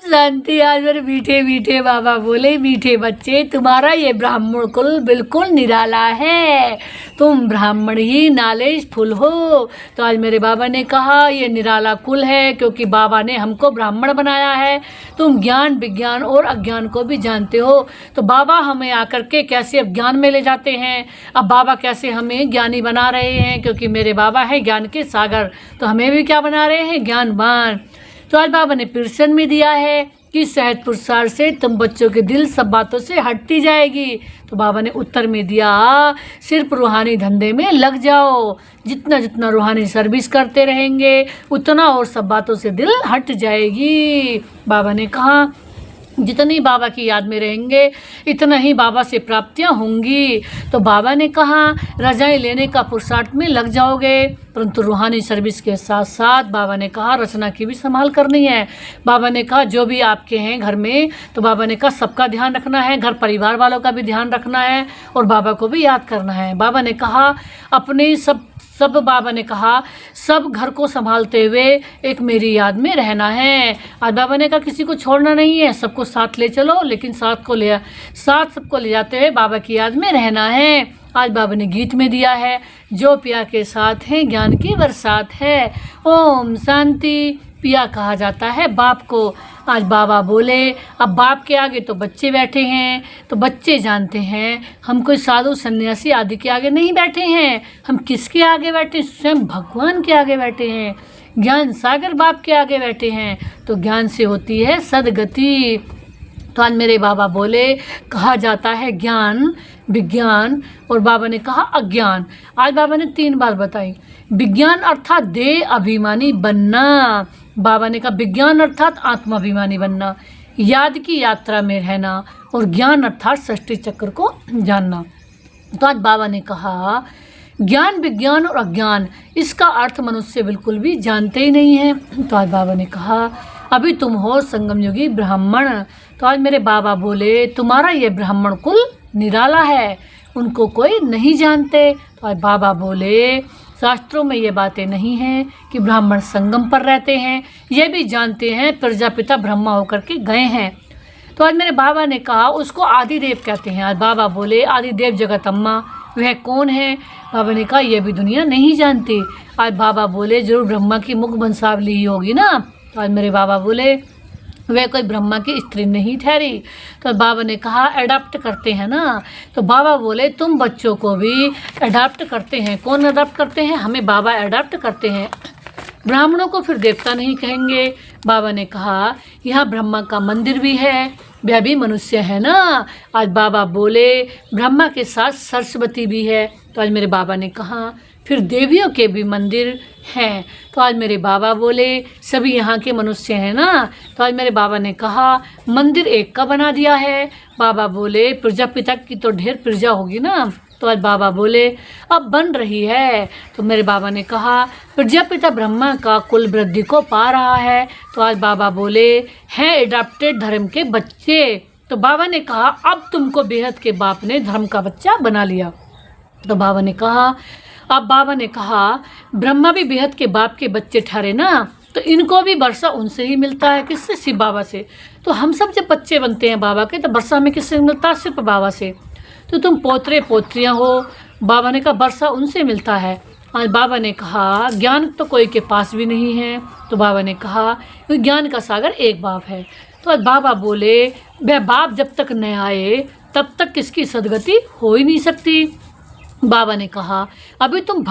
शांति। आज मेरे मीठे मीठे बाबा बोले, मीठे बच्चे तुम्हारा ये ब्राह्मण कुल बिल्कुल निराला है, तुम ब्राह्मण ही नॉलेज फुल हो। तो आज मेरे बाबा ने कहा ये निराला कुल है क्योंकि बाबा ने हमको ब्राह्मण बनाया है। तुम ज्ञान विज्ञान और अज्ञान को भी जानते हो। तो बाबा हमें आकर के कैसे अब ज्ञान में ले जाते हैं, अब बाबा कैसे हमें ज्ञानी बना रहे हैं, क्योंकि मेरे बाबा है ज्ञान के सागर, तो हमें भी क्या बना रहे हैं, ज्ञानवान। तो आज बाबा ने प्रश्न में दिया है कि सहज पुरस्कार से तुम बच्चों के दिल सब बातों से हटती जाएगी। तो बाबा ने उत्तर में दिया सिर्फ रूहानी धंधे में लग जाओ, जितना जितना रूहानी सर्विस करते रहेंगे उतना और सब बातों से दिल हट जाएगी। बाबा ने कहा जितनी बाबा की याद में रहेंगे इतना ही बाबा से प्राप्तियां होंगी। तो बाबा ने कहा रजाई लेने का पुरुषार्थ में लग जाओगे, परंतु रूहानी सर्विस के साथ साथ बाबा ने कहा रचना की भी संभाल करनी है। बाबा ने कहा जो भी आपके हैं घर में, तो बाबा ने कहा सबका ध्यान रखना है, घर परिवार वालों का भी ध्यान रखना है और बाबा को भी याद करना है। बाबा ने कहा अपने सब बाबा ने कहा सब घर को संभालते हुए एक मेरी याद में रहना है। आज बाबा ने कहा किसी को छोड़ना नहीं है, सबको साथ ले चलो, लेकिन साथ सबको ले जाते हुए बाबा की याद में रहना है। आज बाबा ने गीत में दिया है जो पिया के साथ है ज्ञान की बरसात है। ओम शांति। पिया कहा जाता है बाप को। आज बाबा बोले अब बाप के आगे तो बच्चे बैठे हैं, तो बच्चे जानते हैं हम कोई साधु सन्यासी आदि के आगे नहीं बैठे हैं, हम किसके आगे बैठे, स्वयं भगवान के आगे बैठे हैं, ज्ञान सागर बाप के आगे बैठे हैं। तो ज्ञान से होती है सदगति। तो आज मेरे बाबा बोले कहा जाता है ज्ञान विज्ञान और बाबा ने कहा अज्ञान। आज बाबा ने 3 बात बताई। विज्ञान अर्थात देह अभिमानी बनना, बाबा ने कहा विज्ञान अर्थात आत्माभिमानी बनना, याद की यात्रा में रहना और ज्ञान अर्थात सृष्टि चक्र को जानना। तो आज बाबा ने कहा ज्ञान विज्ञान और अज्ञान इसका अर्थ मनुष्य बिल्कुल भी जानते ही नहीं है। तो आज बाबा ने कहा अभी तुम हो संगम युगी ब्राह्मण। तो आज मेरे बाबा बोले तुम्हारा ये ब्राह्मण कुल निराला है, उनको कोई नहीं जानते। तो आज बाबा बोले शास्त्रों में ये बातें नहीं हैं कि ब्राह्मण संगम पर रहते हैं, ये भी जानते हैं प्रजापिता ब्रह्मा होकर के गए हैं। तो आज मेरे बाबा ने कहा उसको आदिदेव कहते हैं। आज बाबा बोले आदिदेव जगतम्मा वह कौन है। बाबा ने कहा यह भी दुनिया नहीं जानती। आज बाबा बोले जरूर ब्रह्मा की मुख वंशावली ही होगी ना। तो आज मेरे बाबा बोले वह कोई ब्रह्मा की स्त्री नहीं ठहरी। तो बाबा ने कहा अडॉप्ट करते हैं ना। तो बाबा बोले तुम बच्चों को भी अडॉप्ट करते हैं। कौन अडॉप्ट करते हैं, हमें बाबा अडॉप्ट करते हैं। ब्राह्मणों को फिर देवता नहीं कहेंगे। बाबा ने कहा यहाँ ब्रह्मा का मंदिर भी है, वह भी मनुष्य है ना। आज बाबा बोले ब्रह्मा के साथ सरस्वती भी है। तो आज मेरे बाबा ने कहा फिर देवियों के भी मंदिर हैं। तो आज मेरे बाबा बोले सभी यहाँ के मनुष्य हैं ना। तो आज मेरे बाबा ने कहा मंदिर एक का बना दिया है। बाबा बोले प्रजापिता की तो ढेर प्रजा होगी ना। तो आज बाबा बोले अब बन रही है। तो मेरे बाबा ने कहा प्रजापिता ब्रह्मा का कुल वृद्धि को पा रहा है। तो आज बाबा बोले हैं एडॉप्टेड धर्म के बच्चे। तो बाबा ने कहा अब तुमको बेहद के बाप ने धर्म का बच्चा बना लिया। तो बाबा ने कहा अब बाबा ने कहा ब्रह्मा भी बेहद के बाप के बच्चे ठहरे ना, तो इनको भी वर्षा उनसे ही मिलता है। किससे, शिव बाबा से। तो हम सब जब बच्चे बनते हैं बाबा के तो वर्षा में किससे मिलता है, सिर्फ बाबा से। तो तुम पोतरे पोत्रियां हो। बाबा ने कहा वर्षा उनसे मिलता है। आज बाबा ने कहा ज्ञान तो कोई के पास भी नहीं है। तो बाबा ने कहा ज्ञान का सागर एक बाप है। तो आज बाबा बोले वह बाप जब तक न आए तब तक किसकी सदगति हो ही नहीं सकती। बाबा ने कहा अभी तुम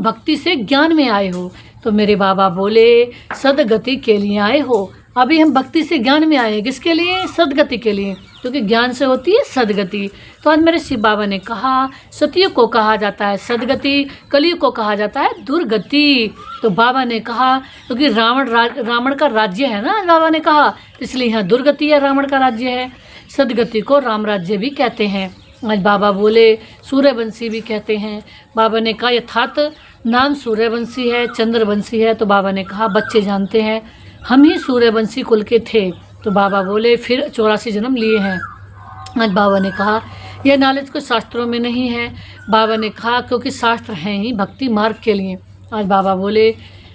भक्ति से ज्ञान में आए हो। तो मेरे बाबा बोले सदगति के लिए आए हो। अभी हम भक्ति से ज्ञान में आए हैं, किसके लिए, सदगति के लिए, क्योंकि ज्ञान से होती है सदगति। तो आज मेरे शिव बाबा ने कहा सतयुग को कहा जाता है सदगति, कलयुग को कहा जाता है दुर्गति। तो बाबा ने कहा क्योंकि रावण का राज्य है ना, बाबा ने कहा इसलिए यहाँ दुर्गति है, रावण का राज्य है। सदगति को राम राज्य भी कहते हैं। आज बाबा बोले सूर्यवंशी भी कहते हैं। बाबा ने कहा यथार्थ नाम सूर्यवंशी है, चंद्रवंशी है। तो बाबा ने कहा बच्चे जानते हैं हम ही सूर्यवंशी कुल के थे। तो बाबा बोले फिर 84 जन्म लिए हैं। आज बाबा ने कहा यह नॉलेज कोई शास्त्रों में नहीं है। बाबा ने कहा क्योंकि शास्त्र हैं ही भक्ति मार्ग के लिए। आज बाबा बोले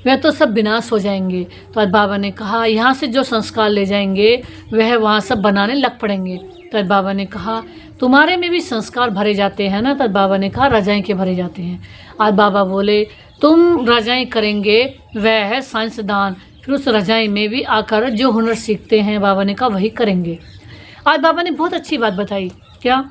वह तो सब विनाश हो जाएंगे। तो आज बाबा ने कहा यहाँ से जो संस्कार ले जाएंगे वह वहाँ सब बनाने लग पड़ेंगे। तो आज बाबा ने कहा तुम्हारे में भी संस्कार भरे जाते हैं ना। तो आज बाबा ने कहा रजाएं के भरे जाते हैं। आज बाबा बोले तुम रजाएं करेंगे वह है साइंसदान, फिर उस रजाई में भी आकर जो हुनर सीखते हैं बाबा ने कहा वही करेंगे। आज बाबा ने बहुत अच्छी बात बताई। क्या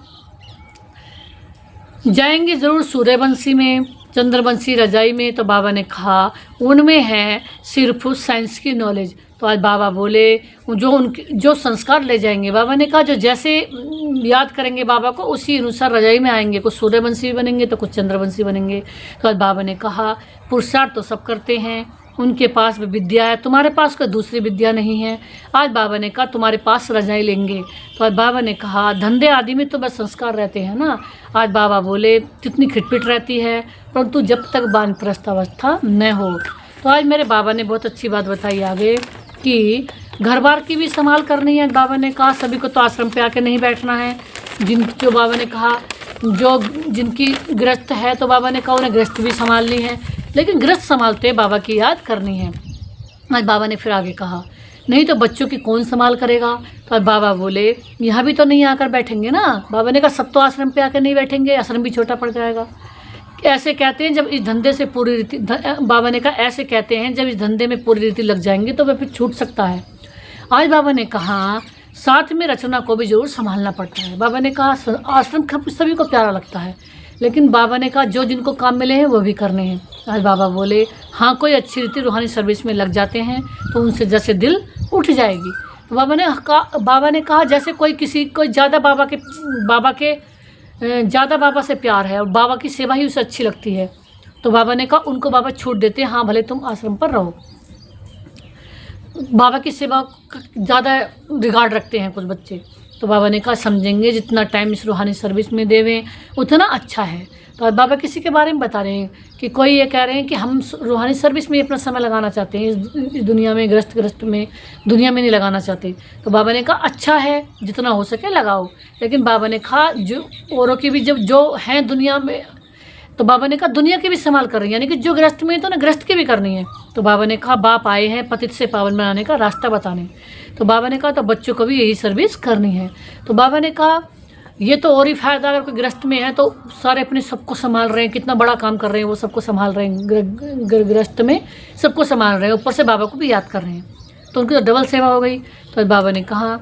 जाएंगे ज़रूर सूर्यवंशी में, चंद्रवंशी रजाई में। तो बाबा ने कहा उनमें है सिर्फ साइंस की नॉलेज। तो आज बाबा बोले जो संस्कार ले जाएंगे बाबा ने कहा जो जैसे याद करेंगे बाबा को उसी अनुसार रजाई में आएंगे, कुछ सूर्यवंशी भी बनेंगे तो कुछ चंद्रवंशी बनेंगे। तो आज बाबा ने कहा पुरुषार्थ तो सब करते हैं, उनके पास भी विद्या है, तुम्हारे पास कोई दूसरी विद्या नहीं है। आज बाबा ने कहा तुम्हारे पास रजाई लेंगे। तो आज बाबा ने कहा धंधे आदि में तो बस संस्कार रहते हैं ना। आज बाबा बोले कितनी खिटपिट रहती है परंतु जब तक वानप्रस्थ अवस्था न हो। तो आज मेरे बाबा ने बहुत अच्छी बात बताई आगे कि घर बार की भी संभाल करनी है। बाबा ने कहा सभी को तो आश्रम पे आके नहीं बैठना है। जो बाबा ने कहा जिनकी गृहस्थ है तो बाबा ने कहा उन्हें गृहस्थ भी संभालनी है, लेकिन गृहस्थ संभालते बाबा की याद करनी है। आज बाबा ने फिर आगे कहा नहीं तो बच्चों की कौन संभाल करेगा। तो आज बाबा बोले यहाँ भी तो नहीं आकर बैठेंगे ना। बाबा ने कहा सब तो आश्रम पे आकर नहीं बैठेंगे, आश्रम भी छोटा पड़ जाएगा। ऐसे कहते हैं जब इस धंधे से पूरी रीति, बाबा ने कहा ऐसे कहते हैं जब इस धंधे में पूरी रीति लग जाएंगे तो वह फिर छूट सकता है। आज बाबा ने कहा साथ में रचना को भी जरूर संभालना पड़ता है। बाबा ने कहा आश्रम सभी को प्यारा लगता है, लेकिन बाबा ने कहा जो जिनको काम मिले हैं वो भी करने हैं। आज बाबा बोले हाँ कोई अच्छी रीति रूहानी सर्विस में लग जाते हैं तो उनसे जैसे दिल उठ जाएगी। तो बाबा ने कहा जैसे कोई ज़्यादा बाबा से प्यार है और बाबा की सेवा ही उसे अच्छी लगती है तो बाबा ने कहा उनको बाबा छूट देते हैं, हाँ भले तुम आश्रम पर रहो। बाबा की सेवा ज़्यादा रिगार्ड रखते हैं कुछ बच्चे, तो बाबा ने कहा समझेंगे जितना टाइम इस रूहानी सर्विस में देवें उतना अच्छा है। तो आज बाबा किसी के बारे में बता रहे हैं कि कोई ये कह रहे हैं कि हम रूहानी सर्विस में अपना समय लगाना चाहते हैं, इस दुनिया में ग्रस्त में दुनिया में नहीं लगाना चाहते। तो बाबा ने कहा अच्छा है जितना हो सके लगाओ, लेकिन बाबा ने कहा जो औरों की भी जो हैं दुनिया में, तो बाबा ने कहा दुनिया की भी संभाल कर रही है, यानी कि जो ग्रस्त में तो ना ग्रस्त की भी करनी है। तो बाबा ने कहा बाप आए हैं पतित से पावन बनाने का रास्ता बताने। तो बाबा ने कहा तो बच्चों को भी यही सर्विस करनी है। तो बाबा ने कहा ये तो और ही फायदा, अगर कोई ग्रस्त में है तो सारे अपने सबको संभाल रहे हैं, कितना बड़ा काम कर रहे हैं, वो सबको संभाल रहे हैं, ग्रस्त में सबको संभाल रहे हैं, ऊपर से बाबा को भी याद कर रहे हैं, तो उनकी तो डबल सेवा हो गई। तो बाबा ने कहा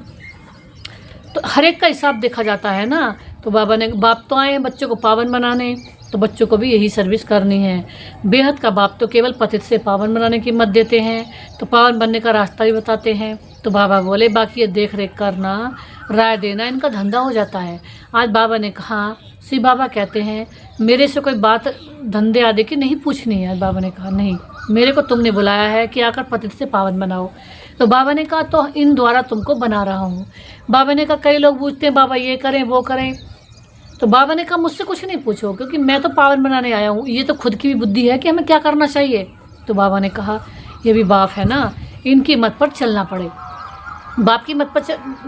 तो हर एक का हिसाब देखा जाता है ना। तो बाबा ने बाप तो आए हैं बच्चों को पावन बनाने, तो बच्चों को भी यही सर्विस करनी है। बेहद का बाप तो केवल पतित से पावन बनाने की मत देते हैं, तो पावन बनने का रास्ता भी बताते हैं। तो बाबा बोले बाकी ये देख रेख करना, राय देना इनका धंधा हो जाता है। आज बाबा ने कहा शिव बाबा कहते हैं मेरे से कोई बात धंधे आदि की नहीं पूछनी है। आज बाबा ने कहा नहीं, मेरे को तुमने बुलाया है कि आकर पतित से पावन बनाओ। तो बाबा ने कहा तो इन द्वारा तुमको बना रहा हूँ। बाबा ने कहा कई लोग पूछते हैं बाबा ये करें वो करें, तो बाबा ने कहा मुझसे कुछ नहीं पूछो क्योंकि मैं तो पावन बनाने आया हूँ, ये तो खुद की भी बुद्धि है कि हमें क्या करना चाहिए। तो बाबा ने कहा ये भी बाप है ना, इनकी मत पर चलना पड़े, बाप की मत पर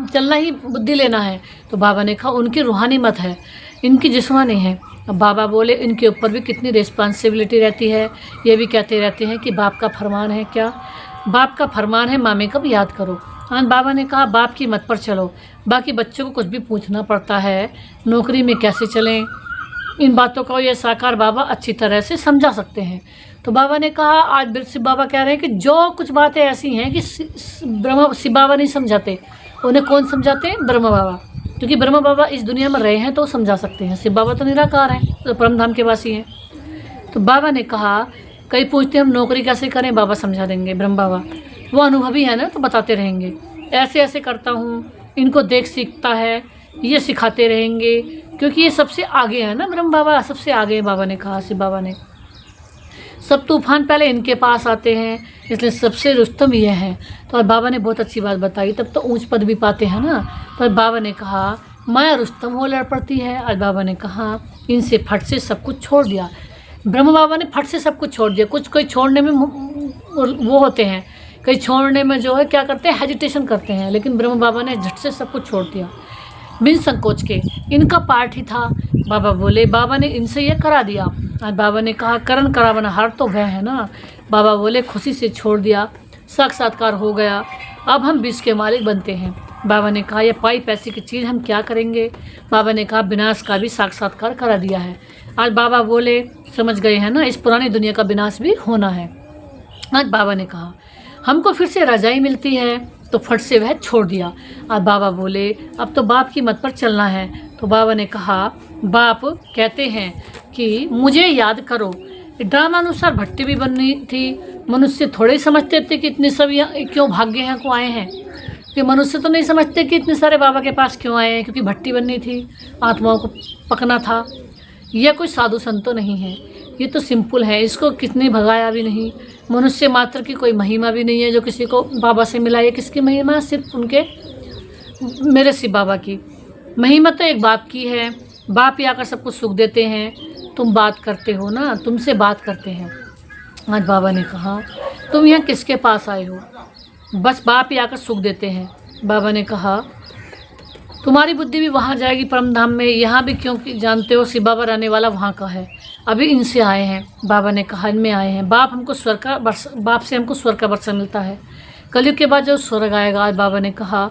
चलना ही बुद्धि लेना है। तो बाबा ने कहा उनकी रूहानी मत है, इनकी जिस्मानी है। अब बाबा बोले इनके ऊपर भी कितनी रिस्पॉन्सिबिलिटी रहती है, ये भी कहते रहते हैं कि बाप का फरमान है, क्या बाप का फरमान है मामे कब याद करो। हाँ बाबा ने कहा बाप की मत पर चलो, बाकी बच्चों को कुछ भी पूछना पड़ता है, नौकरी में कैसे चलें, इन बातों को ये साकार बाबा अच्छी तरह से समझा सकते हैं। तो बाबा ने कहा आज शिव बाबा कह रहे हैं कि जो कुछ बातें ऐसी हैं कि शिव बाबा नहीं समझाते, उन्हें कौन समझाते हैं, ब्रह्म बाबा, क्योंकि ब्रह्म बाबा इस दुनिया में रहे हैं तो समझा सकते हैं, शिव बाबा तो निराकार हैं, तो परम धाम के वासी हैं। तो बाबा ने कहा कई पूछते हम नौकरी कैसे करें, बाबा समझा देंगे, ब्रह्म बाबा वो अनुभवी है ना तो बताते रहेंगे, ऐसे ऐसे करता हूँ, इनको देख सीखता है, ये सिखाते रहेंगे, क्योंकि ये सबसे आगे है ना, ब्रह्म बाबा सबसे आगे है। बाबा ने कहा शिव बाबा ने सब तूफान पहले इनके पास आते हैं, इसलिए सबसे रुस्तम ये है। तो आज बाबा ने बहुत अच्छी बात बताई, तब तो ऊंच पद भी पाते हैं ना। तो आज बाबा ने कहा माया रुस्तम हो लड़ पड़ती है। आज बाबा ने कहा इनसे फट से सब कुछ छोड़ दिया, ब्रह्म बाबा ने फट से सब कुछ छोड़ दिया। कुछ कोई छोड़ने में वो होते हैं, कई छोड़ने में जो है क्या करते हैं हेजिटेशन करते हैं, लेकिन ब्रह्म बाबा ने झट से सब कुछ छोड़ दिया। बिन संकोच के। इनका पाठ ही था। बाबा बोले, बाबा ने इनसे ये करा दिया। आज बाबा ने कहा, करण करावनहार तो वह है ना। बाबा बोले, खुशी से छोड़ दिया, साक्षात्कार हो गया, अब हम विश्व के मालिक बनते हैं। बाबा ने कहा, ये पाई पैसे की चीज़ हम क्या करेंगे। बाबा ने कहा, विनाश का भी साक्षात्कार करा दिया है। आज बाबा बोले, समझ गए हैं ना, इस पुरानी दुनिया का विनाश भी होना है। आज बाबा ने कहा, हमको फिर से रजाई मिलती है, तो फट से वह छोड़ दिया। आज बाबा बोले, अब तो बाप की मत पर चलना है। तो बाबा ने कहा, बाप कहते हैं कि मुझे याद करो। ड्रामानुसार भट्टी भी बननी थी। मनुष्य थोड़े ही समझते थे कि इतने सब यहाँ क्यों भाग्य हैं को आए हैं, कि मनुष्य तो नहीं समझते कि इतने सारे बाबा के पास क्यों आए हैं, क्योंकि भट्टी बननी थी, आत्माओं को पकना था। यह कोई साधु संत तो नहीं है, ये तो सिंपल है, इसको कितने भगाया भी नहीं। मनुष्य मात्र की कोई महिमा भी नहीं है जो किसी को बाबा से मिला। ये किसकी महिमा? सिर्फ उनके, मेरे शिव बाबा की महिमा तो एक बाप की है। बाप ही आकर सबको सुख देते हैं। तुम बात करते हो ना, तुमसे बात करते हैं। आज बाबा ने कहा, तुम यहाँ किसके पास आए हो? बस बाप ही आकर सुख देते हैं। बाबा ने कहा, तुम्हारी बुद्धि भी वहाँ जाएगी परम धाम में, यहाँ भी क्योंकि जानते हो शिव बाबा रहने वाला वहाँ का है। अभी इनसे आए हैं। बाबा ने कहा, इनमें आए हैं। बाप से हमको स्वर्ग का वर्षा मिलता है। कलयुग के बाद जो स्वर्ग आएगा। आज बाबा ने कहा,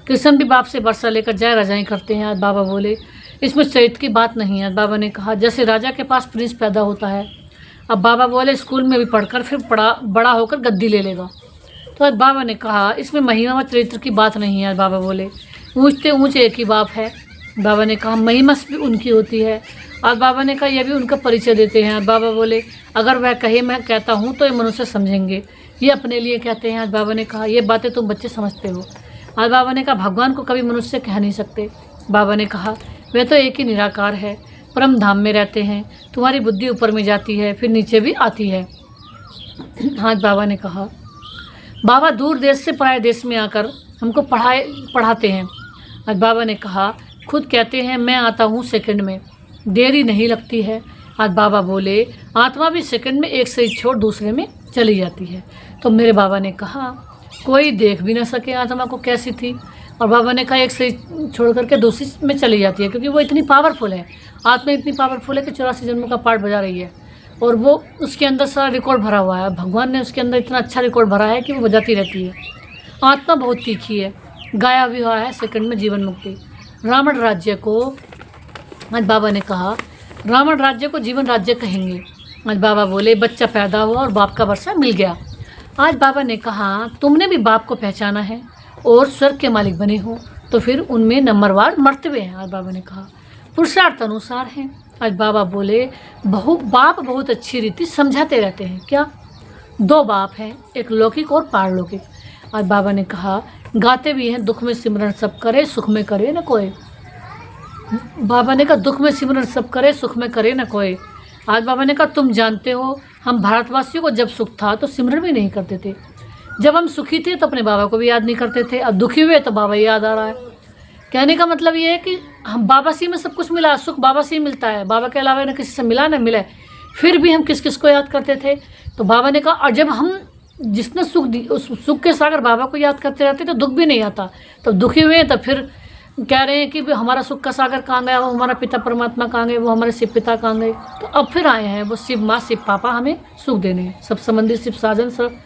कृष्ण भी बाप से वर्षा लेकर जय रजाएँ करते हैं। आज बाबा बोले, इसमें चरित्र की बात नहीं है। बाबा ने कहा, जैसे राजा के पास प्रिंस पैदा होता है। अब बाबा बोले, स्कूल में भी पढ़कर फिर बड़ा होकर गद्दी ले लेगा। तो आज बाबा ने कहा, इसमें महिमा व चरित्र की बात नहीं है। आज बाबा बोले, ऊँचते ऊँच एक ही बाप है। बाबा ने कहा, महिमा भी उनकी होती है। आज बाबा ने कहा, यह भी उनका परिचय देते हैं। आज बाबा बोले, अगर वह कहे मैं कहता हूँ तो ये मनुष्य समझेंगे, ये अपने लिए कहते हैं। आज बाबा ने कहा, ये बातें तुम बच्चे समझते हो। आज बाबा ने कहा, भगवान को कभी मनुष्य कह नहीं सकते। बाबा ने कहा, वे तो एक ही निराकार है, परम धाम में रहते हैं। तुम्हारी बुद्धि ऊपर में जाती है, फिर नीचे भी आती है। आज बाबा ने कहा, बाबा दूर देश से पराए देश में आकर हमको पढ़ाते हैं। आज बाबा ने कहा, खुद कहते हैं मैं आता हूँ सेकंड में, देरी नहीं लगती है। आज बाबा बोले, आत्मा भी सेकंड में एक शरीर छोड़ दूसरे में चली जाती है। तो मेरे बाबा ने कहा, कोई देख भी ना सके आत्मा को कैसी थी। और बाबा ने कहा, एक शरीर छोड़ करके दूसरी में चली जाती है, क्योंकि वो इतनी पावरफुल है। आत्मा इतनी पावरफुल है कि 84 जन्मों का पार्ट बजा रही है, और वो उसके अंदर सारा रिकॉर्ड भरा हुआ है। भगवान ने उसके अंदर इतना अच्छा रिकॉर्ड भरा है कि वो बजाती रहती है। आत्मा बहुत तीखी है, गाया भी हुआ है सेकंड में जीवन मुक्ति। रावण राज्य को, आज बाबा ने कहा, रावण राज्य को जीवन राज्य कहेंगे। आज बाबा बोले, बच्चा पैदा हुआ और बाप का वर्षा मिल गया। आज बाबा ने कहा, तुमने भी बाप को पहचाना है और स्वर्ग के मालिक बने हो, तो फिर उनमें नंबरवार मर्तबे हैं। आज बाबा ने कहा, पुरुषार्थ अनुसार हैं। आज बाबा बोले, बाप बहुत अच्छी रीति समझाते रहते हैं। क्या? 2 बाप हैं, एक लौकिक और पारलौकिक। आज बाबा ने कहा, गाते भी हैं, दुख में सिमरन सब करे, सुख में करे न कोई। बाबा ने कहा, दुख में सिमरन सब करे, सुख में करे न कोई। आज बाबा ने कहा, तुम जानते हो, हम भारतवासियों को जब सुख था तो सिमरन भी नहीं करते थे। जब हम सुखी थे तो अपने बाबा को भी याद नहीं करते थे। अब दुखी हुए तो बाबा याद आ रहा है। कहने का मतलब ये है कि हम बाबा से में सब कुछ मिला, सुख बाबा से ही मिलता है, बाबा के अलावा न किसी से मिला न मिला, फिर भी हम किस किस को याद करते थे। तो बाबा ने कहा, और जब हम जिसने सुख दी उस सुख के सागर बाबा को याद करते रहते तो दुख भी नहीं आता। तो दुखी हुए तो फिर कह रहे हैं कि हमारा सुख का सागर कहाँ गया, वो हमारा पिता परमात्मा कहाँ गए, वो हमारे शिव पिता कहाँ गए। तो अब फिर आए हैं वो शिव माँ शिव पापा हमें सुख देने, सब संबंधी शिव साजन, सब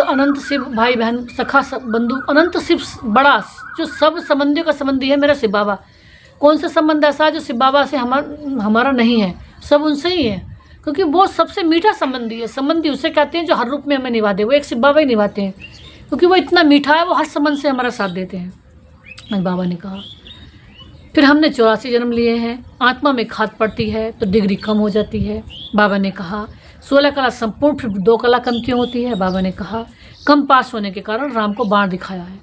अनंत शिव भाई बहन सखा सब बंधु, अनंत शिव बड़ा जो सब संबंधियों का संबंधी है मेरा शिव बाबा। कौन सा संबंध ऐसा है जो शिव बाबा से हमारा नहीं है? सब उनसे ही है, क्योंकि वो सबसे मीठा संबंधी है। संबंधी उसे कहते हैं जो हर रूप में हमें निभा दे, वो एक शिव बाबा ही निभाते हैं, क्योंकि वो इतना मीठा है, वो हर संबंध से हमारा साथ देते हैं। बाबा ने कहा, फिर हमने 84 जन्म लिए हैं, आत्मा में खाद पड़ती है तो डिग्री कम हो जाती है। बाबा ने कहा, 16 कला संपूर्ण, फिर 2 कला कम क्यों होती है? बाबा ने कहा, कम पास होने के कारण राम को बाण दिखाया है,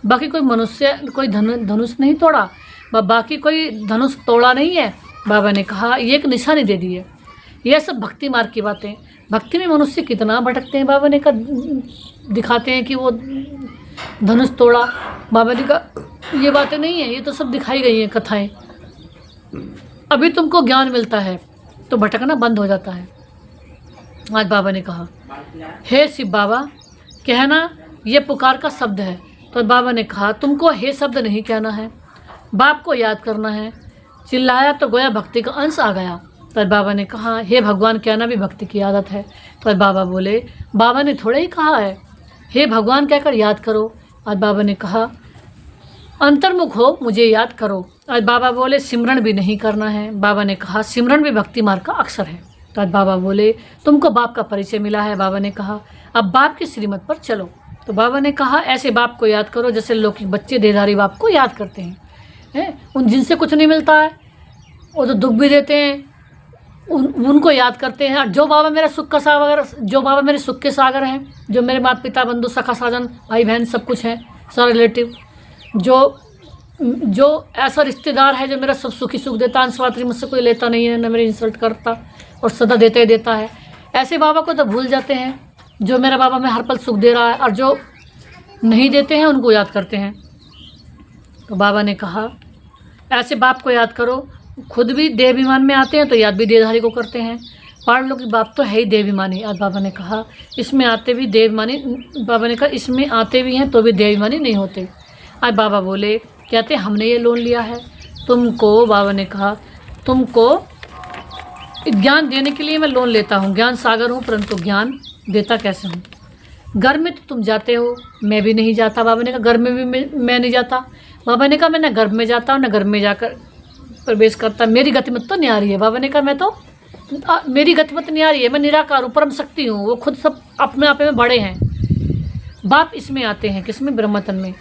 बाकी कोई मनुष्य कोई धनुष नहीं तोड़ा, बाकी कोई धनुष तोड़ा नहीं है। बाबा ने कहा, ये एक निशानी दे दी है। यह सब भक्ति मार्ग की बातें, भक्ति में मनुष्य कितना भटकते हैं। बाबा ने कहा, दिखाते हैं कि वो धनुष तोड़ा। बाबा ने कहा, ये बातें नहीं है, ये तो सब दिखाई गई हैं कथाएं। अभी तुमको ज्ञान मिलता है तो भटकना बंद हो जाता है। आज बाबा ने कहा, हे शिव बाबा, कहना ये पुकार का शब्द है। तो बाबा ने कहा, तुमको हे शब्द नहीं कहना है। बाप को याद करना है। चिल्लाया तो गोया भक्ति का अंश आ गया। तो बाबा ने कहा, हे भगवान, कहना भी भक्ति की आदत है। तो बाबा बोले, बाबा ने थोड़े ही कहा है हे भगवान कहकर याद करो। आज बाबा ने कहा, अंतर्मुख हो, मुझे याद करो। आज बाबा बोले, सिमरन भी नहीं करना है। बाबा ने कहा, सिमरन भी भक्ति मार्ग का अक्षर है। तो आज बाबा बोले, तुमको बाप का परिचय मिला है। बाबा ने कहा, अब बाप की श्रीमत पर चलो। तो बाबा ने कहा, ऐसे बाप को याद करो जैसे लौकिक बच्चे देहधारी बाप को याद करते हैं, उन जिनसे कुछ नहीं मिलता है, वो तो दुख भी देते हैं, उनको याद करते हैं। और जो बाबा मेरा सुख का सागर, जो बाबा मेरे सुख के सागर हैं, जो मेरे माता पिता बंधु सखा साजन भाई बहन सब कुछ हैं, सारे रिलेटिव, जो ऐसा रिश्तेदार है जो मेरा सब सुखी सुख देता, अंशवात्री मुझसे कोई लेता नहीं है, न मेरी इंसल्ट करता और सदा देता ही देता है, ऐसे बाबा को तो भूल जाते हैं। जो मेरा बाबा में हर पल सुख दे रहा है, और जो नहीं देते हैं उनको याद करते हैं। तो बाबा ने कहा, ऐसे बाप को याद करो। खुद भी देहाभिमान में आते हैं तो याद भी देहधारी को करते हैं। पढ़ लो कि बाप तो है ही देहाभिमानी। आज बाबा ने कहा, इसमें आते भी देहाभिमानी, बाबा ने कहा इसमें आते भी हैं तो भी देहाभिमानी नहीं होते। आज बाबा बोले, कहते हमने ये लोन लिया है तुमको। बाबा ने कहा, तुमको ज्ञान देने के लिए मैं लोन लेता हूँ, ज्ञान सागर हूँ, परंतु ज्ञान देता कैसे हूँ। घर में तो तुम जाते हो, मैं भी नहीं जाता। बाबा ने कहा, घर में भी मैं नहीं जाता। बाबा ने कहा, मैं न घर में जाता हूँ न घर में जाकर प्रवेश करता, मेरी गतिमत तो नहीं आ रही है। बाबा ने कहा, मैं तो मेरी गतिमत नहीं आ रही है, मैं निराकार हूँ, परम शक्ति हूँ, वो खुद सब अपने आप में बड़े हैं। बाप इसमें आते हैं, किसमें? ब्रह्मतन में।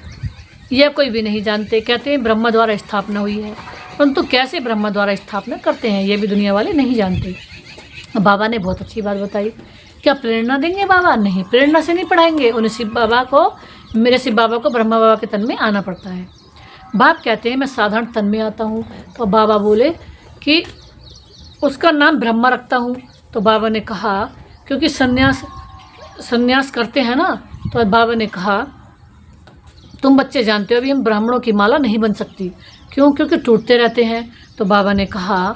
यह कोई भी नहीं जानते। कहते हैं ब्रह्म द्वारा स्थापना हुई है, परंतु कैसे ब्रह्म द्वारा स्थापना करते हैं ये भी दुनिया वाले नहीं जानते। बाबा ने बहुत अच्छी बात बताई। क्या प्रेरणा देंगे बाबा? नहीं, प्रेरणा से नहीं पढ़ाएंगे। उन्हें शिव बाबा को, मेरे शिव बाबा को ब्रह्मा बाबा के तन में आना पड़ता है। बाप कहते हैं मैं साधारण तन में आता हूँ। तो बाबा बोले कि उसका नाम ब्रह्मा रखता हूँ। तो बाबा ने कहा, क्योंकि संन्यास करते हैं ना, तो बाबा ने कहा, तुम बच्चे जानते हो अभी हम ब्राह्मणों की माला नहीं बन सकती। क्यों? क्योंकि टूटते रहते हैं। तो बाबा ने कहा,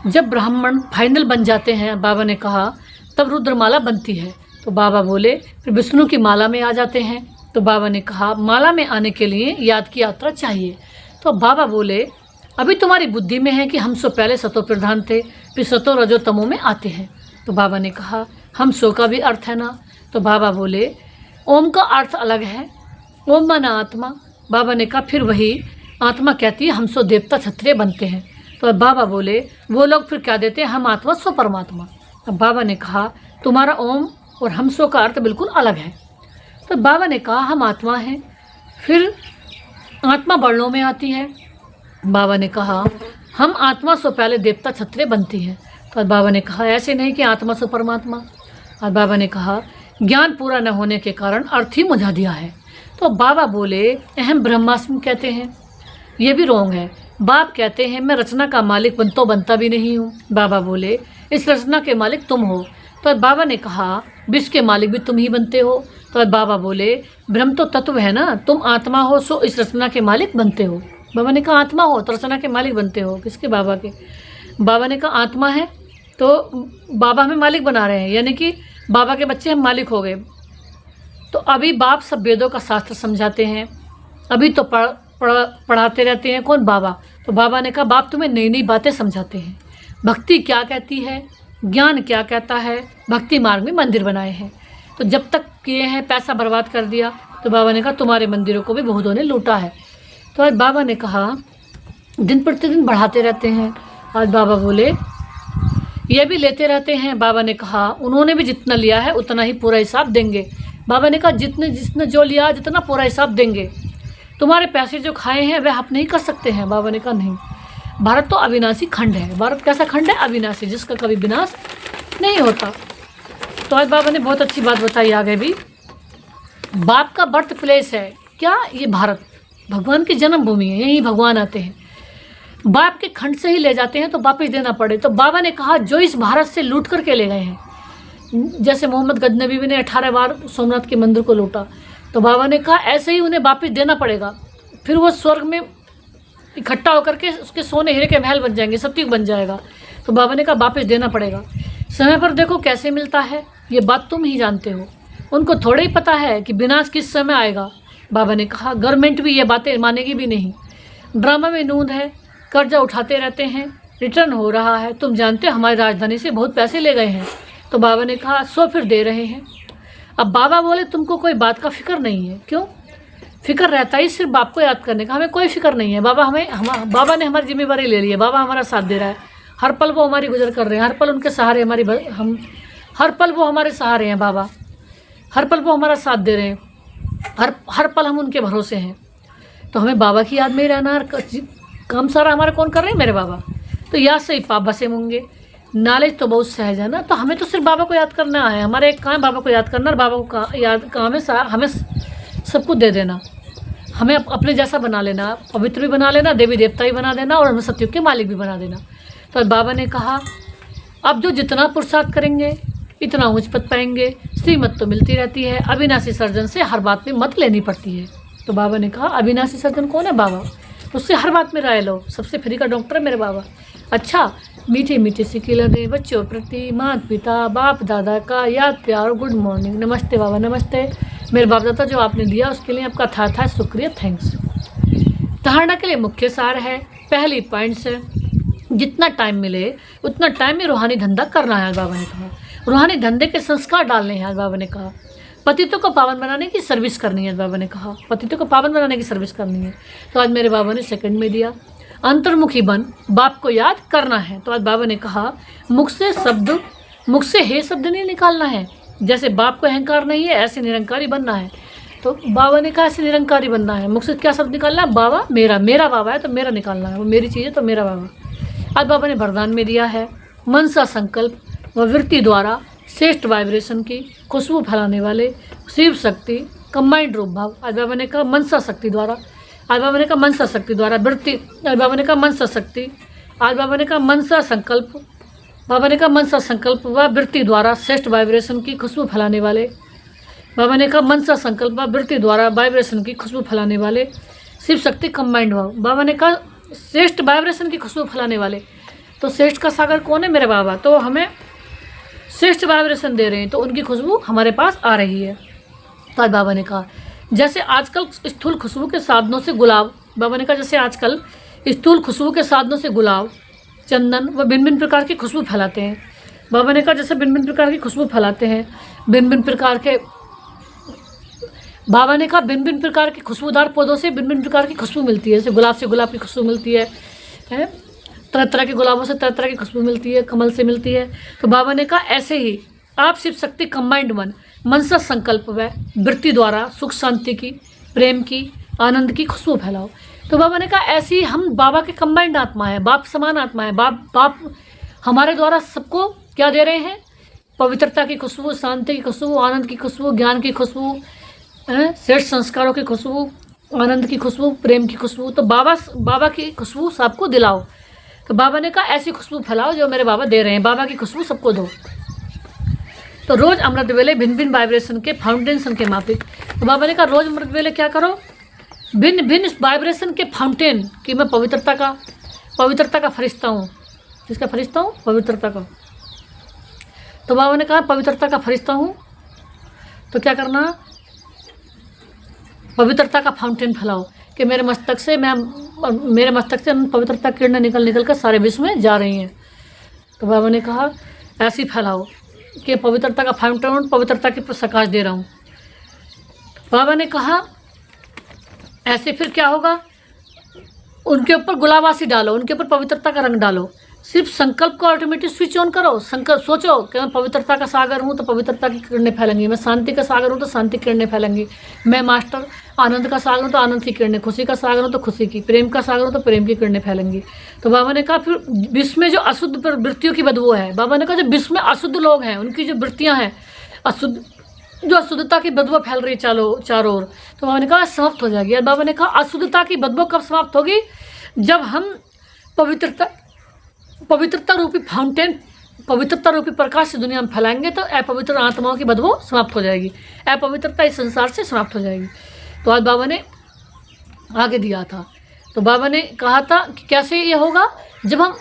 जब ब्राह्मण फाइनल बन जाते हैं, बाबा ने कहा, तब रुद्रमाला बनती है। तो बाबा बोले, फिर विष्णु की माला में आ जाते हैं। तो बाबा ने कहा, माला में आने के लिए याद की यात्रा चाहिए। तो बाबा बोले, अभी तुम्हारी बुद्धि में है कि हम सो पहले सतो प्रधान थे, फिर सतो रजो तमो में आते हैं। तो बाबा ने कहा, हम सो का भी अर्थ है ना। तो बाबा बोले, ओम का अर्थ अलग है, ओम माना आत्मा। बाबा ने कहा, फिर वही आत्मा कहती है हम सो देवता क्षत्रिय बनते हैं। तो बाबा बोले, वो लोग फिर क्या देते हैं, हम आत्मा सो परमात्मा। अब बाबा ने कहा, तुम्हारा ओम और हम सो का अर्थ बिल्कुल अलग है। तो बाबा ने कहा, हम आत्मा हैं, फिर आत्मा वर्णों में आती है। बाबा ने कहा, हम आत्मा से पहले देवता क्षत्रिय बनती है। तो बाबा ने कहा, ऐसे नहीं कि आत्मा से परमात्मा। और बाबा ने कहा, ज्ञान पूरा न होने के कारण अर्थ ही मुझा दिया है। तो बाबा बोले, अहम ब्रह्मास्मि कहते हैं, ये भी रोंग है। बाप कहते हैं मैं रचना का मालिक बनता भी नहीं हूँ। बाबा बोले, इस रचना के मालिक तुम हो। तो बाबा ने कहा, विश्व के मालिक भी तुम ही बनते हो। तो बाबा बोले, ब्रह्म तो तत्व है ना, तुम आत्मा हो सो इस रचना के मालिक बनते हो। बाबा ने कहा, आत्मा हो तो रचना के मालिक बनते हो। किसके? बाबा के। बाबा ने कहा, आत्मा है तो बाबा हमें मालिक बना रहे हैं, यानी कि बाबा के बच्चे हम मालिक हो गए। तो अभी बाप सब वेदों का शास्त्र समझाते हैं, अभी तो पढ़ाते रहते हैं। कौन? बाबा। तो बाबा ने कहा, बाप तुम्हें नई नई बातें समझाते हैं, भक्ति क्या कहती है, ज्ञान क्या कहता है, भक्ति मार्ग में मंदिर बनाए हैं। तो जब तक किए हैं पैसा बर्बाद कर दिया। तो बाबा ने कहा, तुम्हारे मंदिरों को भी बहुतों ने लूटा है। तो आज बाबा ने कहा, दिन प्रतिदिन बढ़ाते रहते हैं। आज बाबा बोले, ये भी लेते रहते हैं। बाबा ने कहा, उन्होंने भी जितना लिया है उतना ही पूरा हिसाब देंगे। बाबा ने कहा, जिसने जो लिया जितना पूरा हिसाब देंगे। तुम्हारे पैसे जो खाए हैं वह आप नहीं कर सकते हैं। बाबा ने कहा, नहीं, भारत तो अविनाशी खंड है। भारत कैसा खंड है? अविनाशी, जिसका कभी विनाश नहीं होता। तो आज बाबा ने बहुत अच्छी बात बताई आगे भी। बाप का बर्थ प्लेस है क्या? ये भारत भगवान की जन्मभूमि है, यहीं भगवान आते हैं। बाप के खंड से ही ले जाते हैं तो वापस देना पड़े। तो बाबा ने कहा, जो इस भारत से लूट करके ले गए हैं, जैसे मोहम्मद गजनबी ने 18 बार सोमनाथ के मंदिर को लूटा, तो बाबा ने कहा ऐसे ही उन्हें वापस देना पड़ेगा। फिर वो स्वर्ग में इकट्ठा होकर के उसके सोने हीरे के महल बन जाएंगे, सतयुग बन जाएगा। तो बाबा ने कहा वापस देना पड़ेगा। समय पर देखो कैसे मिलता है, ये बात तुम ही जानते हो। उनको थोड़ा ही पता है कि विनाश किस समय आएगा। बाबा ने कहा गवर्नमेंट भी ये बातें मानेगी भी नहीं। ड्रामा में नूंद है, कर्जा उठाते रहते हैं, रिटर्न हो रहा है, तुम जानते हो हमारी राजधानी से बहुत पैसे ले गए हैं। तो बाबा ने कहा सो फिर दे रहे हैं। अब बाबा बोले तुमको कोई बात का फिक्र नहीं है। क्यों? फिक्र रहता ही सिर्फ बाप को याद करने का, हमें कोई फिक्र नहीं है। बाबा ने हमारी जिम्मेवारी ले ली है, बाबा हमारा साथ दे रहा है, हर पल वो हमारी गुजर कर रहे हैं, हर पल उनके सहारे हर पल वो हमारे सहारे हैं। बाबा हर पल वो हमारा साथ दे रहे हैं, हर पल हम उनके भरोसे हैं। तो हमें बाबा की याद में ही रहना, काम सारा हमारा कौन कर रहे हैं? मेरे बाबा। तो याद से ही पाप बसे होंगे। नॉलेज तो बहुत सहज है ना, तो हमें तो सिर्फ बाबा को याद करना है। हमारा एक काम है बाबा को याद करना, और बाबा को याद काम है हमें सब कुछ दे देना, हमें अपने जैसा बना लेना, पवित्र भी बना लेना, देवी देवता भी बना देना, और हमें सतयुग के मालिक भी बना देना। तो बाबा ने कहा अब जो जितना पुरुषार्थ करेंगे इतना ऊंच पद पाएंगे, श्रीमत तो मिलती रहती है, अविनाशी सर्जन से हर बात में मत लेनी पड़ती है। तो बाबा ने कहा अविनाशी सर्जन कौन है? बाबा, उससे हर बात में राय लो, सबसे फ्री का डॉक्टर है मेरे बाबा। अच्छा, मीठे मीठे से खिलाने बच्चों प्रति माता पिता बाप दादा का याद प्यार, गुड मॉर्निंग, नमस्ते बाबा, नमस्ते मेरे बाप दादा, जो आपने दिया उसके लिए आपका था शुक्रिया, थैंक्स। धारणा के लिए मुख्य सार है, पहली पॉइंट्स है, जितना टाइम मिले उतना टाइम में रूहानी धंधा करना है। बाबा ने कहा रूहानी धंधे के संस्कार डालने हैं। बाबा ने कहा पतितों को पावन बनाने की सर्विस करनी है। बाबा ने कहा पतितों को पावन बनाने की सर्विस करनी है। तो आज मेरे बाबा ने सेकंड में दिया, अंतर्मुखी बन, बाप को याद करना है। तो आज बाबा ने कहा मुख से हे शब्द नहीं निकालना है, जैसे बाप को अहंकार नहीं है ऐसे निरंकारी बनना है। तो बाबा ने कहा ऐसे निरंकारी बनना है, मुख से क्या शब्द निकालना है? बाबा मेरा बाबा है तो मेरा निकालना है, वो मेरी चीज़ है तो मेरा बाबा। आज बाबा ने वरदान में दिया है, मनसा संकल्प व वृत्ति द्वारा श्रेष्ठ वाइब्रेशन की खुशबू फैलाने वाले शिव शक्ति कंबाइंड रूप भाव। आज बाबा ने कहा मनसा शक्ति द्वारा, आज बाबा ने कहा मनसा शक्ति द्वारा वृत्ति, आज बाबा ने कहा मनसा शक्ति, आज बाबा ने कहा मनसा संकल्प, बाबा ने कहा मनसा संकल्प व वृत्ति द्वारा श्रेष्ठ वाइब्रेशन की खुशबू फैलाने वाले, बाबा ने कहा मनसा संकल्प व वृत्ति द्वारा वाइब्रेशन की खुशबू फैलाने वाले शिव शक्ति कंबाइंड भाव। बाबा ने कहा श्रेष्ठ वाइब्रेशन की खुशबू फैलाने वाले, तो श्रेष्ठ का सागर कौन है? मेरे बाबा। तो हमें श्रेष्ठ वाइब्रेशन दे रहे हैं, तो उनकी खुशबू हमारे पास आ रही है। तो आज बाबा ने कहा जैसे आजकल स्थूल खुशबू के साधनों से गुलाब, बाबा ने कहा जैसे आजकल स्थूल खुशबू के साधनों से गुलाब, चंदन व भिन्न भिन्न प्रकार की खुशबू फैलाते हैं। बाबा ने कहा जैसे भिन्न भिन्न प्रकार की खुशबू फैलाते हैं, भिन्न भिन्न प्रकार के, बाबा ने कहा भिन्न भिन्न प्रकार के खुशबूदार पौधों से भिन्न भिन्न प्रकार की खुशबू मिलती है। जैसे गुलाब से गुलाब की खुशबू मिलती है, तरह तरह के गुलाबों से तरह तरह की खुशबू मिलती है, कमल से मिलती है। तो बाबा ने कहा ऐसे ही आप शिव शक्ति कंबाइंड मनसा संकल्प व वृत्ति द्वारा सुख शांति की, प्रेम की, आनंद की खुशबू फैलाओ। तो बाबा ने कहा ऐसे ही हम बाबा के कंबाइंड आत्मा है, बाप समान आत्मा है। बाप हमारे द्वारा सबको क्या दे रहे हैं? पवित्रता की खुशबू, शांति की खुशबू, आनंद की खुशबू, ज्ञान की खुशबू, श्रेष्ठ संस्कारों की खुशबू, आनंद की खुशबू, प्रेम की खुशबू। तो बाबा की खुशबू सबको दिलाओ। तो बाबा ने कहा ऐसी खुशबू फैलाओ जो मेरे बाबा दे रहे हैं, बाबा की खुशबू सबको दो। तो रोज अमृत वेले भिन्न भिन्न वाइब्रेशन के फाउंटेन के माफिक। तो बाबा ने कहा रोज अमृत वेले क्या करो? भिन्न भिन्न वाइब्रेशन के फाउंटेन कि मैं पवित्रता का फरिश्ता हूँ। किसका फरिश्ता हूँ? पवित्रता का। तो बाबा ने कहा पवित्रता का फरिश्ता हूँ, तो क्या करना? पवित्रता का फाउंटेन फैलाओ कि मेरे मस्तक से पवित्रता किरणें निकल कर सारे विश्व में जा रही हैं। तो बाबा ने कहा ऐसी फैलाओ कि पवित्रता का फाउंटेन, पवित्रता की प्रकाश दे रहा हूँ। बाबा ने कहा ऐसे फिर क्या होगा? उनके ऊपर गुलाबासी डालो, उनके ऊपर पवित्रता का रंग डालो। सिर्फ संकल्प को ऑटोमेटिक स्विच ऑन करो। संकल्प सोचो कि मैं पवित्रता का सागर हूँ तो पवित्रता की किरणें फैलेंगी, मैं शांति का सागर हूँ तो शांति की किरणें फैलेंगी, मैं मास्टर आनंद का सागर हूँ तो आनंद की किरणें, खुशी का सागर हूँ तो खुशी की, प्रेम का सागर हूँ तो प्रेम की किरणें फैलेंगी। तो बाबा ने कहा फिर विश्व में जो अशुद्ध वृत्तियों की बदबू है, बाबा ने कहा जो विश्व में अशुद्ध लोग हैं उनकी जो वृत्तियाँ हैं, जो अशुद्धता की बदबू फैल रही है चारों ओर, तो बाबा ने कहा समाप्त हो जाएगी। और बाबा ने कहा अशुद्धता की बदबू कब समाप्त होगी? जब हम पवित्रता रूपी फाउंटेन, पवित्रता रूपी प्रकाश से दुनिया में फैलाएंगे तो अपवित्र आत्माओं की बदबू समाप्त हो जाएगी, अपवित्रता इस संसार से समाप्त हो जाएगी। तो आज बाबा ने आगे दिया था। तो बाबा ने कहा था कि कैसे ये होगा? जब हम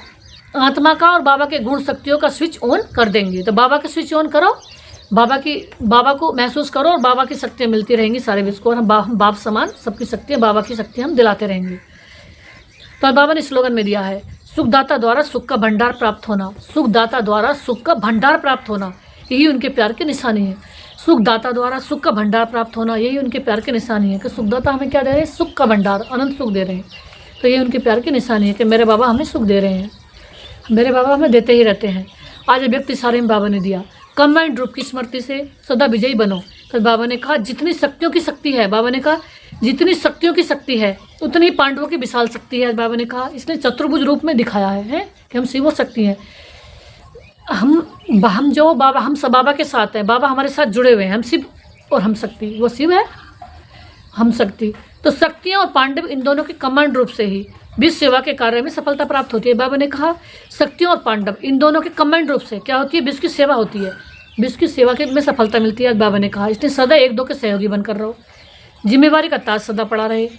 आत्मा का और बाबा के गुण शक्तियों का स्विच ऑन कर देंगे। तो बाबा के स्विच ऑन करो, बाबा को महसूस करो और बाबा की शक्तियाँ मिलती रहेंगी सारे विश्व को, और हम बाप समान सबकी शक्तियाँ, बाबा की शक्तियाँ हम दिलाते रहेंगे। तो बाबा ने स्लोगन में दिया है, सुखदाता द्वारा सुख का भंडार प्राप्त होना, सुखदाता द्वारा सुख का भंडार प्राप्त होना, यही उनके प्यार की निशानी है। सुखदाता द्वारा सुख का भंडार प्राप्त होना, यही उनके प्यार की निशानी है कि सुखदाता हमें क्या दे रहे हैं, सुख का भंडार, अनंत सुख दे रहे हैं। तो ये उनके प्यार की निशानी है कि मेरे बाबा हमें सुख दे रहे हैं, मेरे बाबा हमें देते ही रहते हैं। आज व्यक्ति सारे में बाबा ने दिया, कंबाइंड रूप की स्मृति से सदा विजयी बनो। तो बाबा ने कहा जितनी शक्तियों की शक्ति है, बाबा ने कहा जितनी शक्तियों की शक्ति है उतनी पांडवों की विशाल शक्ति है। बाबा ने कहा इसने चतुर्भुज रूप में दिखाया है कि हम शिवो शक्ति हैं। हम जो बाबा, हम सब बाबा के साथ हैं, बाबा हमारे साथ जुड़े हुए हैं, हम शिव और हम शक्ति, वो शिव है हम शक्ति। तो शक्तियाँ और पांडव इन दोनों के कमांड रूप से ही विश्व सेवा के कार्य में सफलता प्राप्त होती है। बाबा ने कहा शक्तियों और पांडव इन दोनों के कमांड रूप से क्या होती है, विश्व की सेवा होती है, विश्व की सेवा के में सफलता मिलती है। बाबा ने कहा इसने सदा एक दो के सहयोगी बनकर रहो, जिम्मेवारी का ताज सदा पड़ा रहे,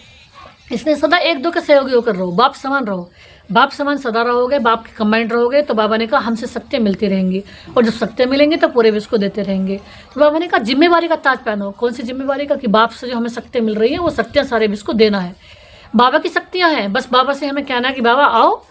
इसने सदा एक दो के सहयोगी होकर रहो, बाप समान रहो, बाप समान सदा रहोगे, बाप के कमांड रहोगे। तो बाबा ने कहा हमसे शक्तियाँ मिलती रहेंगी और जब शक्तियाँ मिलेंगी तो पूरे विश्व को देते रहेंगे। तो बाबा ने कहा जिम्मेवारी का ताज पहनो। कौन सी जिम्मेवारी का, कि बाप से जो हमें शक्तियाँ मिल रही हैं वो शक्तियाँ सारे विश्व को देना है। बाबा की शक्तियाँ हैं, बस बाबा से हमें कहना है कि बाबा आओ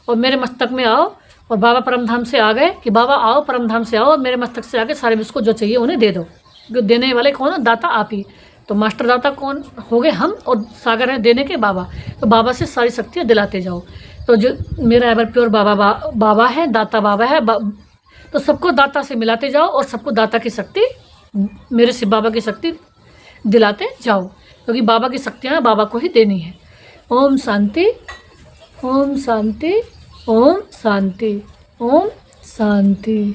और मेरे मस्तक में आओ, और बाबा परमधाम से आ गए कि बाबा आओ परमधाम से आओ और मेरे मस्तक से आके सारे विश्व को जो चाहिए उन्हें दे दो। जो देने वाले कौन है, दाता आप ही। तो मास्टर दाता कौन हो गए, हम, और सागर हैं देने के बाबा। तो बाबा से सारी शक्तियाँ दिलाते जाओ। तो जो मेरा एवर प्योर बाबा है, दाता बाबा है, तो सबको दाता से मिलाते जाओ और सबको दाता की शक्ति, मेरे शिव बाबा की शक्ति दिलाते जाओ, क्योंकि बाबा की शक्तियाँ बाबा को ही देनी है। ओम शांति, ओम शांति, ओम शांति, ओम शांति।